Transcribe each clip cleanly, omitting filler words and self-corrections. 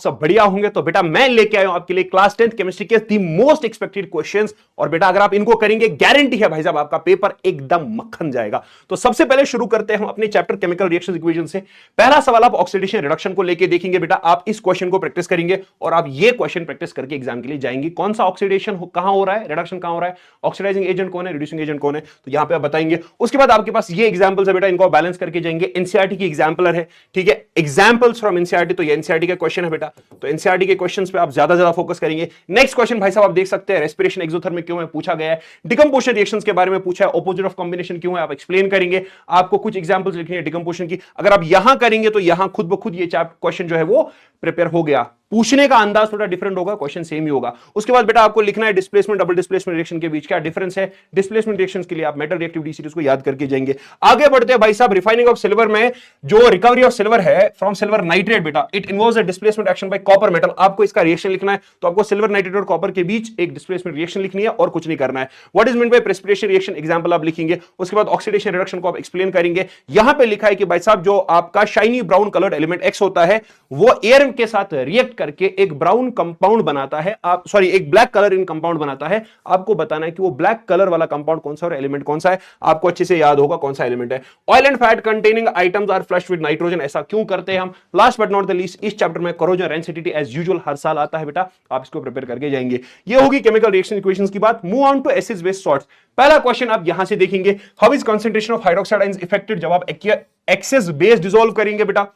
सब बढ़िया होंगे। तो बेटा मैं लेके आया हूं आपके लिए क्लास 10th केमिस्ट्री के दी मोस्ट एक्सपेक्टेड क्वेश्चंस, और बेटा अगर आप इनको करेंगे गारंटी है भाई साहब आपका पेपर एकदम मक्खन जाएगा। तो सबसे पहले शुरू करते हैं हम अपने चैप्टर केमिकल रिएक्शंस इक्वेशन से। पहला सवाल आप ऑक्सीडेशन रिडक्शन को लेके देखेंगे। बेटा आप इस क्वेश्चन को प्रैक्टिस करेंगे और आप ये क्वेश्चन प्रैक्टिस करके एग्जाम के लिए जाएंगे। कौन सा ऑक्सीडेशन कहां हो रहा है, रिडक्शन कहां हो रहा है, ऑक्सीडाइजिंग एजेंट कौन है, रिड्यूसिंग एजेंट कौन है, तो यहां पे आप बताएंगे। उसके बाद आपके पास ये एग्जांपल्स है बेटा, इनको बैलेंस करके जाएंगे। एनसीईआरटी की एग्जांपलर है, ठीक है, एग्जांपल्स फ्रॉम एनसीईआरटी, तो ये एनसीईआरटी का क्वेश्चन है बेटा, तो एनसीईआरटी के क्वेश्चंस पे आप ज्यादा फोकस करेंगे। नेक्स्ट क्वेश्चन भाई साहब आप देख सकते हैं, रेस्पिरेशन एक्सोथर्मिक क्यों है पूछा गया है, डिकम्पोजिशन रिएक्शंस के बारे में पूछा है, ऑपोजिट ऑफ कॉम्बिनेशन क्यों है आप एक्सप्लेन करेंगे। आपको कुछ एग्जांपल्स लिखनी है डिकम्पोजिशन की, अगर आप यहां करेंगे तो यहां खुद ब खुद ये क्वेश्चन जो है वो प्रिपेयर हो गया। पूछने का अंदाज थोड़ा डिफरेंट होगा, क्वेश्चन सेम ही होगा। उसके बाद बेटा आपको लिखना है डिस्प्लेसमेंट डबल डिस्प्लेसमेंट रिएक्शन के बीच क्या डिफरेंस है। डिस्प्लेसमेंट रिएक्शंस के लिए आप मेटल रिएक्टिविटी सीरीज को याद करके जाएंगे। आगे बढ़ते हैं भाई साहब, रिफाइनिंग ऑफ सिल्वर में जो रिकवरी ऑफ सिल्वर है फ्रॉम सिल्वर नाइट्रेट, बेटा it involves a displacement action by copper metal. आपको इसका रिएक्शन लिखना है, तो आपको सिल्वर नाइट्रेट और कॉपर के बीच एक डिस्प्लेसमेंट रिएक्शन लिखनी है और कुछ नहीं करना है। What is mean by precipitation reaction, example आप लिखेंगे। उसके बाद ऑक्सीडेशन रिडक्शन को आप एक्सप्लेन करेंगे। यहां पे लिखा है कि भाई साहब जो आपका shiny brown coloured element x होता है वो एयर के साथ रिएक्ट करके एक ब्राउन कंपाउंड बनाता है, आप सॉरी एक ब्लैक कलर इन कंपाउंड बनाता है। आपको बताना है कि वो ब्लैक कलर वाला कंपाउंड कौन सा और एलिमेंट कौन सा है। आपको अच्छे से याद होगा कौन सा एलिमेंट है। Oil and fat containing items are flushed with nitrogen, ऐसा क्यों करते हैं हम। Last but not the least, इस चैप्टर में कोरोजन रेंसिडिटी एज यूजुअल हर साल आता है बेटा, आप इसको प्रिपेयर करके जाएंगे। ये होगी केमिकल रिएक्शन इक्वेशंस की बात। Move on to acids base salts. पहला क्वेश्चन आप यहां से देखेंगे, how is concentration of hydroxide ions affected, जब आप एक्सेस बेस डिसॉल्व करेंगे बेटा,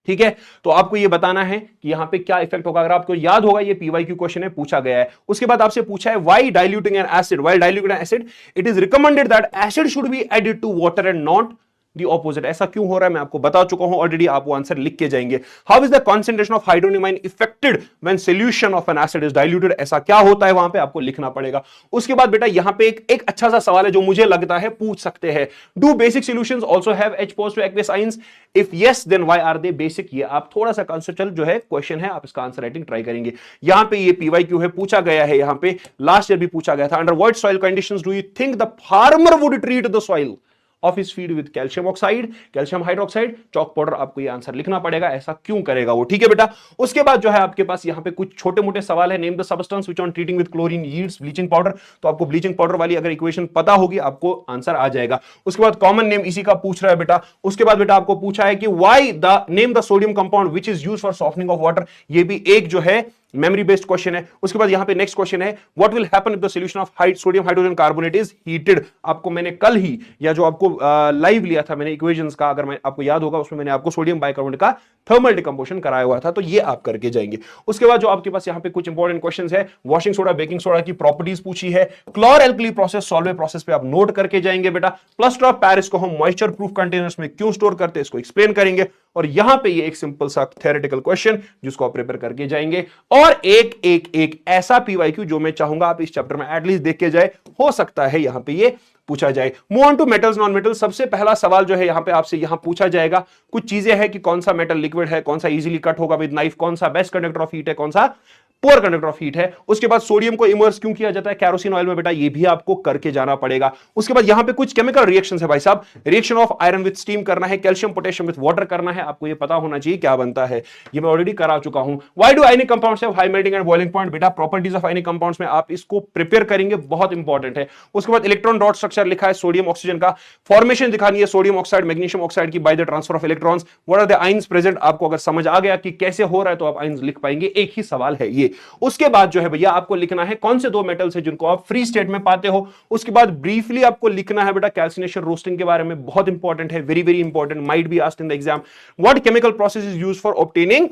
ठीक है, तो आपको ये बताना है कि यहां पे क्या इफेक्ट होगा। अगर आपको याद होगा ये पीवाईक्यू क्वेश्चन है, पूछा गया है। उसके बाद आपसे पूछा है why diluting an acid, while diluting an acid it is recommended that acid should be added to water and not the opposite. ऐसा क्यों हो रहा है मैं आपको बता चुका हूं ऑलरेडी, आप वो आंसर लिख के जाएंगे। How is the concentration of hydronium ion affected when solution of N acid is diluted, ऐसा क्या होता है वहां पे आपको लिखना पड़ेगा। उसके बाद बेटा यहां पे एक अच्छा सा सवाल है जो मुझे लगता है पूछ सकते हैं, do basic solutions also have H positive aqueous ions, if yes then why are they basic. ये आप थोड़ा सा कंसेप्चुअल जो है क्वेश्चन है, आप इसका आंसर राइटिंग ट्राई करेंगे। यहां पे ये पीवाईक्यू है, पूछा गया है, यहां पे लास्ट ईयर भी पूछा गया था। Under what soil conditions do you think the farmer would treat the soil of his feed with calcium oxide, calcium hydroxide, chalk powder. आपको ये आंसर लिखना पड़ेगा, ऐसा क्यों करेगा वो, ठीक है बेटा। उसके बाद जो है आपके पास यहां पे कुछ छोटे मोटे सवाल है। Name the substance which on treating with chlorine yields bleaching powder, तो आपको ब्लीचिंग पाउडर वाली अगर इक्वेशन पता होगी आपको आंसर आ जाएगा। उसके बाद कॉमन नेम इसी का पूछ रहा है बेटा। उसके बाद बेटा आपको पूछा है कि why the name the sodium compound which is used for softening of water, ये भी एक जो है मेमोरी बेस्ड क्वेश्चन है। उसके बाद यहां पे नेक्स्ट क्वेश्चन है, what will happen if the solution of sodium hydrogen carbonate is heated. आपको मैंने कल ही या जो आपको लाइव लिया था मैंने इक्वेशंस का, अगर मैं आपको याद होगा उसमें मैंने आपको सोडियम बाइकार्बोनेट का थर्मल डिकम्पोजिशन कराया हुआ था, तो ये आप करके जाएंगे। उसके बाद जो आपके पास यहां पे कुछ इंपॉर्टेंट क्वेश्चंस है, वॉशिंग सोडा बेकिंग सोडा की प्रॉपर्टीज पूछी है, क्लोर एल्कली प्रोसेस सॉल्वे प्रोसेस पे आप नोट करके जाएंगे बेटा। प्लास्टर ऑफ पेरिस को हम मॉइस्चर प्रूफ कंटेनर्स में क्यों स्टोर करते हैं इसको एक्सप्लेन करेंगे। और यहां पे ये एक सिंपल सा थ्योरेटिकल क्वेश्चन जिसको आप प्रिपेयर करके जाएंगे। और एक ऐसा पीवाईक्यू जो मैं चाहूंगा आप इस चैप्टर में एटलीस्ट देख के जाए, हो सकता है यहां पे ये पूछा जाए। Move on to metals non metal. सबसे पहला सवाल जो है यहां पे आपसे यहां पूछा जाएगा, कुछ चीजें हैं कि कौन सा मेटल लिक्विड है, कौन सा इजीली कट होगा विद नाइफ, कौन सा बेस्ट कंडक्टर ऑफ हीट है, कौन सा पुअर कंडक्टर ऑफ हीट है। उसके बाद सोडियम को इमर्स क्यों किया जाता है कैरोसिन ऑयल में बेटा, ये भी आपको करके जाना पड़ेगा। उसके बाद यहां पे कुछ केमिकल रिएक्शंस है भाई साहब, reaction of iron with steam करना है, कैल्शियम पोटेशियम विद वाटर करना है, आपको ये पता होना चाहिए क्या बनता है, ये मैं ऑलरेडी करा चुका हूं। Why do ionic compounds have high melting and boiling point, बेटा प्रॉपर्टीज ऑफ आयनिक कंपाउंड्स में आप इसको प्रिपेयर करेंगे, बहुत इंपॉर्टेंट है। उसके बाद इलेक्ट्रॉन डॉट स्ट्रक्चर लिखा है सोडियम ऑक्सीजन का, फॉर्मेशन दिखानी है सोडियम ऑक्साइड मैग्नीशियम ऑक्साइड की by the transfer of electrons, what are the ions present. आपको अगर समझ आ गया कि कैसे हो रहा है तो आप आयंस लिख पाएंगे, एक ही सवाल है ये। उसके बाद जो है भैया आपको लिखना है कौन से दो मेटल्स है जिनको आप फ्री स्टेट में पाते हो। उसके बाद ब्रीफली आपको लिखना है बेटा कैल्सिनेशन रोस्टिंग के बारे में, बहुत इंपॉर्टेंट है, very very important, might be asked in the exam. What chemical process is used for obtaining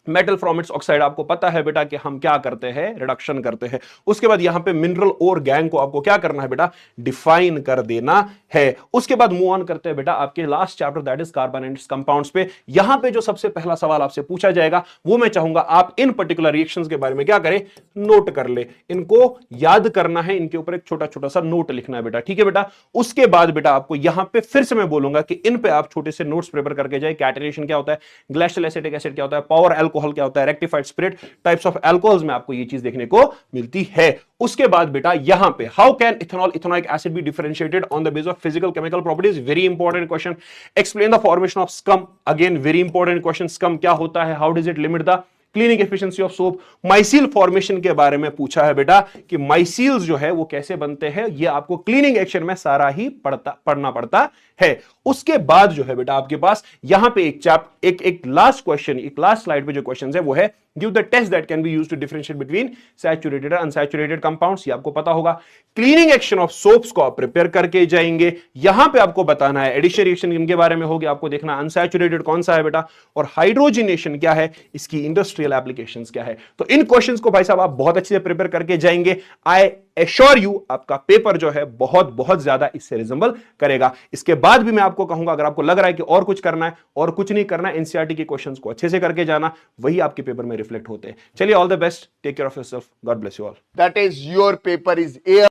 metal from its oxide, आपको पता है बेटा कि हम क्या करते हैं, रिडक्शन करते हैं। उसके बाद यहां पे मिनरल और गैंग को आपको क्या करना है बेटा, डिफाइन कर देना है। उसके बाद मूव ऑन करते हैं बेटा आपके last chapter that is carbon and compounds पे। यहां पे जो सबसे पहला सवाल आपसे पूछा जाएगा वो मैं चाहूंगा आप इन पर्टिकुलर रिएक्शंस के बारे में क्या करें, नोट कर ले, इनको याद करना है, इनके ऊपर एक छोटा छोटा सा नोट लिखना है बेटा, ठीक है बेटा। उसके बाद बेटा आपको यहां पे फिर से मैं बोलूंगा कि इन पे आप छोटे से नोट्स प्रिपेयर करके जाए। कैटेनेशन क्या होता है, ग्लेशियल एसिटिक एसिड क्या होता है, पावर अल्कोहल क्या होता है, rectified spirit, types of alcohols में आपको ये चीज देखने को मिलती है। उसके बाद बेटा यहां पे how can ethanol ethanoic acid be differentiated on the base of physical chemical properties, very important question. Explain the formation of scum, again very important question, scum क्या होता है, how does it limit the cleaning efficiency of soap, micelle formation के बारे में पूछा है बेटा कि माइसील्स जो है वो कैसे बनते हैं, ये आपको क्लीनिंग एक्शन में सारा ही पढ़ना पड़ता है। उसके बाद जो है बेटा आपके पास यहां पे एक लास्ट क्वेश्चन, एक लास्ट स्लाइड पे जो क्वेश्चन है वो है give the test that can be used to differentiate between saturated और अनसैचुरेटेड कंपाउंड्स। ये आपको पता होगा। क्लीनिंग एक्शन ऑफ सोप्स को आप प्रिपेयर करके जाएंगे। यहां पे आपको बताना है एडिशन रिएक्शन इनके बारे में होगी, आपको देखना अनसैचुरेटेड कौन सा है बेटा और हाइड्रोजनेशन क्या है, इसकी इंडस्ट्रियल एप्लीकेशंस क्या है। तो इन क्वेश्चंस को भाई साहब आप बहुत अच्छे से प्रिपेयर करके जाएंगे। आई एश्योर यू आपका पेपर जो है बहुत बहुत ज्यादा इससे रिजेंबल करेगा। इसके बाद भी मैं आपको कहूंगा अगर आपको लग रहा है कि और कुछ करना है और कुछ नहीं करना है, एनसीईआरटी के क्वेश्चंस को अच्छे से करके जाना, वही आपके पेपर में रिफ्लेक्ट होते हैं। चलिए all the best, take care of yourself, God bless you all. That is, your paper is A